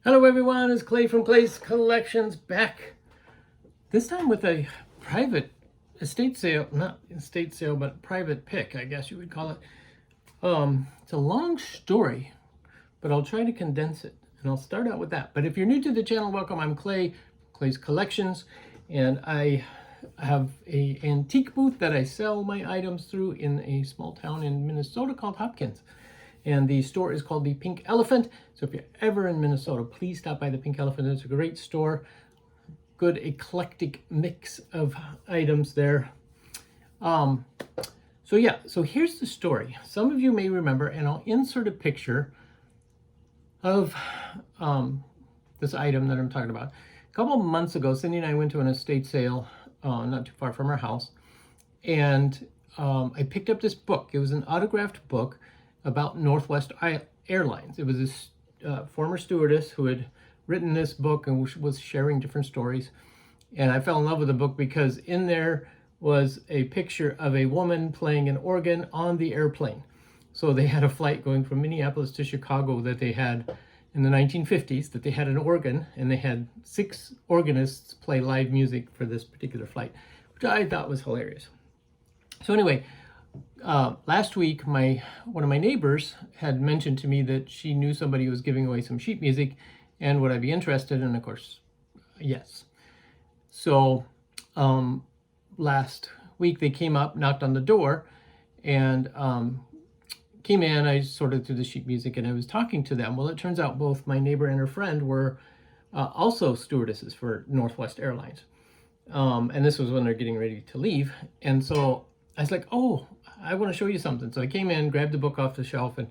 Hello everyone, it's Clay from Clay's Collections back. This time with a private estate sale, not estate sale, but private pick, I guess you would call it. It's a long story, but I'll try to condense it. And I'll start out with that. But if you're new to the channel, welcome. I'm Clay, Clay's Collections, and I have an antique booth that I sell my items through in a small town in Minnesota called Hopkins. And the store is called the Pink Elephant. So if you're ever in Minnesota, please stop by the Pink Elephant. It's a great store. Good eclectic mix of items there. So here's the story. Some of you may remember, and I'll insert a picture of this item that I'm talking about. A couple of months ago, Cindy and I went to an estate sale not too far from our house. And I picked up this book. It was an autographed book about Northwest Airlines. It was this former stewardess who had written this book and was sharing different stories. And I fell in love with the book because in there was a picture of a woman playing an organ on the airplane. So they had a flight going from Minneapolis to Chicago that they had in the 1950s, that they had an organ, and they had 6 organists play live music for this particular flight, which I thought was hilarious. So anyway, last week, one of my neighbors had mentioned to me that she knew somebody who was giving away some sheet music, and would I be interested? And of course, yes. So last week they came up, knocked on the door, and came in. I sorted through the sheet music, and I was talking to them. Well, it turns out both my neighbor and her friend were also stewardesses for Northwest Airlines, and this was when they're getting ready to leave. And so I was like, oh, I want to show you something. So I came in, grabbed the book off the shelf, and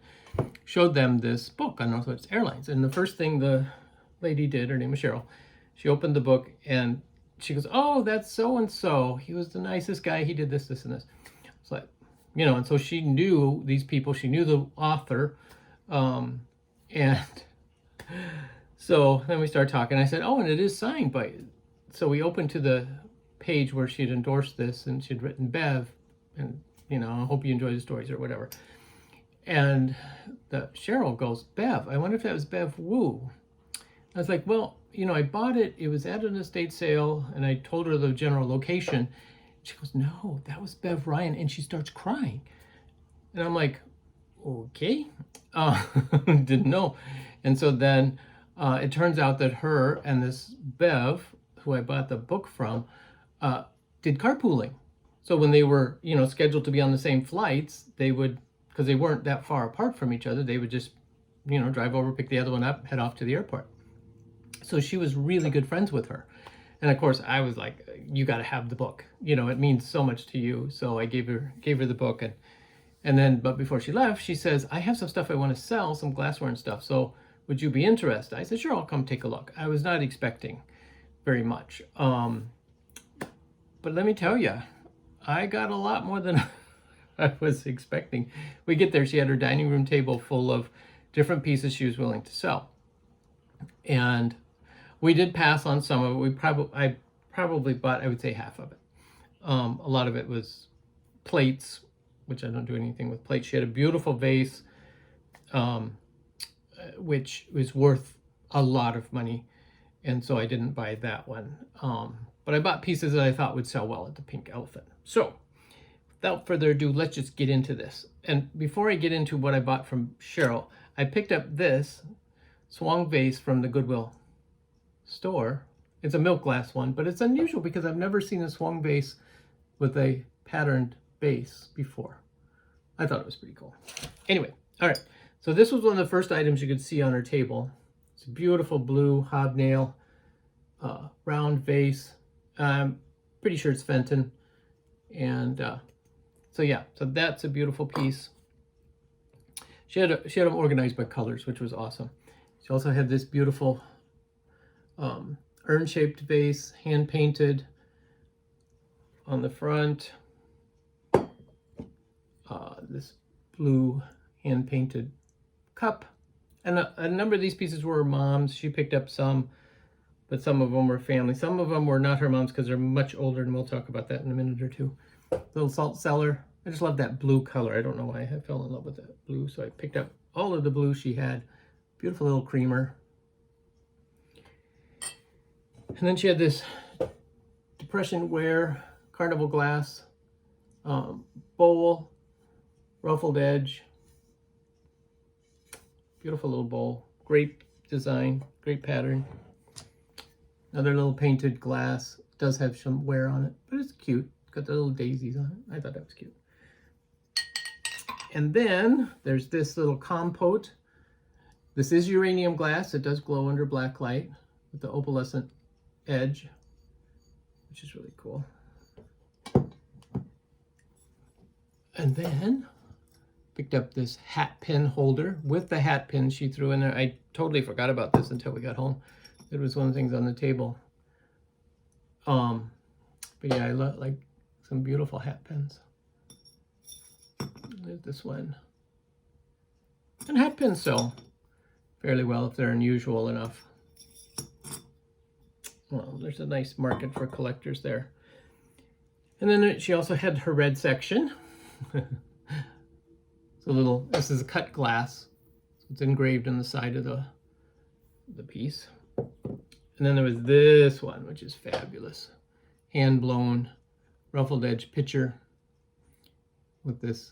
showed them this book on Northwest Airlines. And the first thing the lady did, her name was Cheryl, she opened the book and she goes, oh, that's so-and-so. He was the nicest guy. He did this, this, and this. It's like, you know, and so she knew these people. She knew the author. And so then we started talking. I said, oh, and it is signed by... So we opened to the page where she had endorsed this, and she'd written Bev, and you know, I hope you enjoy the stories or whatever. And the Cheryl goes, Bev, I wonder if that was Bev Wu. I was like, well, you know, I bought it. It was at an estate sale, and I told her the general location. She goes, no, that was Bev Ryan. And she starts crying. And I'm like, okay. Didn't know. And so then it turns out that her and this Bev, who I bought the book from, did carpooling. So when they were, you know, scheduled to be on the same flights, they would, because they weren't that far apart from each other, they would just, you know, drive over, pick the other one up, head off to the airport. So she was really good friends with her. And of course, I was like, you got to have the book. You know, it means so much to you. So I gave her the book. And then, but before she left, she says, I have some stuff I want to sell, some glassware and stuff. So would you be interested? I said, sure, I'll come take a look. I was not expecting very much. But let me tell you, I got a lot more than I was expecting. We get there, she had her dining room table full of different pieces she was willing to sell. And we did pass on some of it. I probably bought, I would say, half of it. A lot of it was plates, which I don't do anything with plates. She had a beautiful vase, which was worth a lot of money. And so I didn't buy that one. But I bought pieces that I thought would sell well at the Pink Elephant. So without further ado, let's just get into this. And before I get into what I bought from Cheryl, I picked up this swung vase from the Goodwill store. It's a milk glass one, but it's unusual because I've never seen a swung vase with a patterned base before. I thought it was pretty cool. Anyway, all right. So this was one of the first items you could see on her table. It's a beautiful blue hobnail round vase. I'm pretty sure it's Fenton. And so yeah, so that's a beautiful piece. She had them organized by colors, which was awesome. She also had this beautiful urn-shaped vase, hand-painted on the front. This blue hand-painted cup. And a number of these pieces were her mom's. She picked up some, but some of them were family. Some of them were not her mom's because they're much older, and we'll talk about that in a minute or two. Little salt cellar. I just love that blue color. I don't know why I fell in love with that blue, so I picked up all of the blue she had. Beautiful little creamer. And then she had this Depression wear carnival glass bowl, ruffled edge. Beautiful little bowl. Great design, great pattern. Another little painted glass. It does have some wear on it, but it's cute. It's got the little daisies on it. I thought that was cute. And then there's this little compote. This is uranium glass. It does glow under black light with the opalescent edge, which is really cool. And then picked up this hat pin holder with the hat pin she threw in there. I totally forgot about this until we got home. It was one of the things on the table. But yeah, I like some beautiful hat pins. There's this one. And hat pins sell fairly well if they're unusual enough. Well, there's a nice market for collectors there. And then she also had her red section. This is a cut glass. So it's engraved on the side of the piece. And then there was this one, which is fabulous. Hand-blown, ruffled edge pitcher with this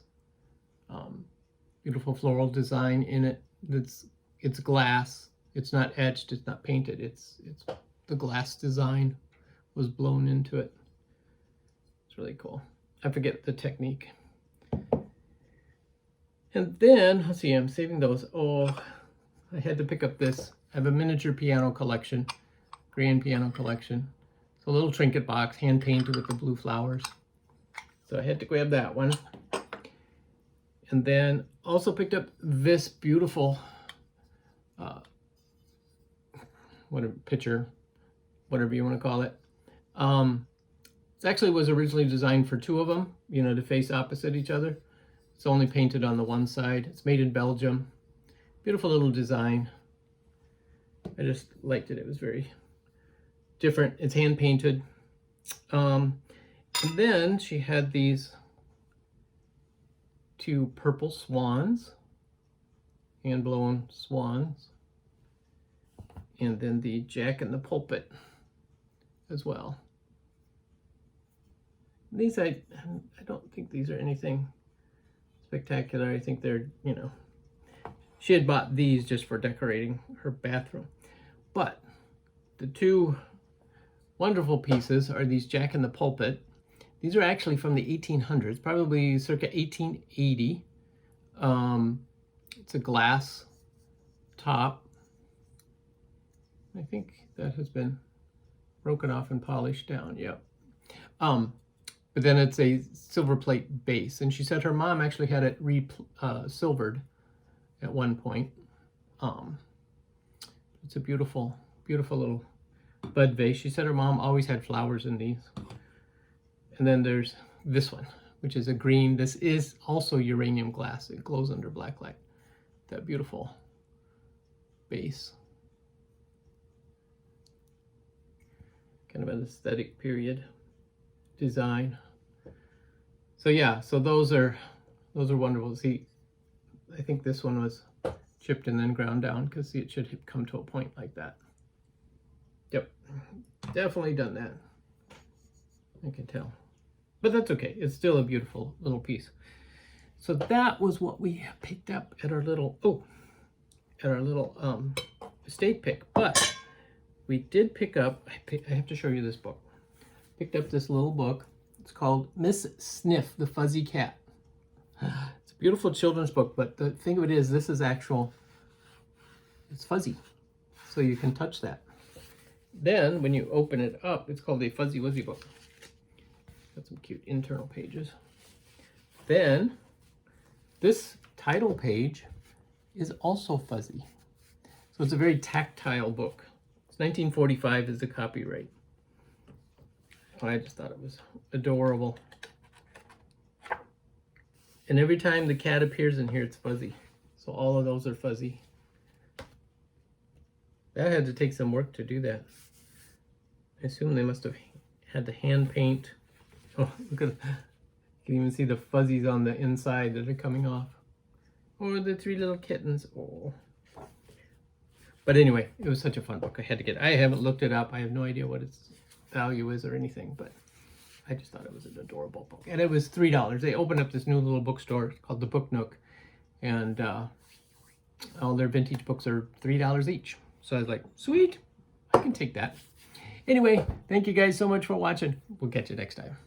beautiful floral design in it. It's glass. It's not etched. It's not painted. It's the glass design was blown into it. It's really cool. I forget the technique. And then, let's see, I'm saving those. Oh, I had to pick up this. I have a miniature piano collection, grand piano collection. It's a little trinket box, hand painted with the blue flowers. So I had to grab that one. And then also picked up this beautiful picture, whatever you want to call it. It actually was originally designed for two of them, to face opposite each other. It's only painted on the one side. It's made in Belgium. Beautiful little design. I just liked it. It was very different. It's hand painted. And then she had these two purple swans, hand blown swans. And then the Jack in the Pulpit as well. These, I don't think these are anything spectacular. I think they're, she had bought these just for decorating her bathroom. But the two wonderful pieces are these Jack in the Pulpit. These are actually from the 1800s, probably circa 1880. It's a glass top. I think that has been broken off and polished down, yep. But then it's a silver plate base. And she said her mom actually had it silvered at one point. It's a beautiful, beautiful little bud vase. She said her mom always had flowers in these. And then there's this one, which is a green. This is also uranium glass. It glows under black light. That beautiful base. Kind of an aesthetic period design. So yeah, so those are wonderful. See, I think this one was chipped and then ground down because see, it should come to a point like that. Yep, definitely done that. I can tell, but that's okay. It's still a beautiful little piece. So that was what we picked up at our little estate pick. But we did pick up. I have to show you this book. Picked up this little book. It's called Miss Sniff, the Fuzzy Cat. It's a beautiful children's book, but the thing of it is, this is actual, it's fuzzy. So you can touch that. Then, when you open it up, it's called a Fuzzy Wuzzy book. Got some cute internal pages. Then, this title page is also fuzzy. So it's a very tactile book. It's 1945 is the copyright. I just thought it was adorable. And every time the cat appears in here, it's fuzzy. So all of those are fuzzy. That had to take some work to do that. I assume they must have had to hand paint. Oh, look at, you can even see the fuzzies on the inside that are coming off. Or the three little kittens. Oh. But anyway, it was such a fun book. I had to get it. I haven't looked it up. I have no idea what its value is or anything, but I just thought it was an adorable book. And it was $3. They opened up this new little bookstore called the Book Nook, and all their vintage books are $3 each. So I was like, sweet, I can take that. Anyway, thank you guys so much for watching. We'll catch you next time.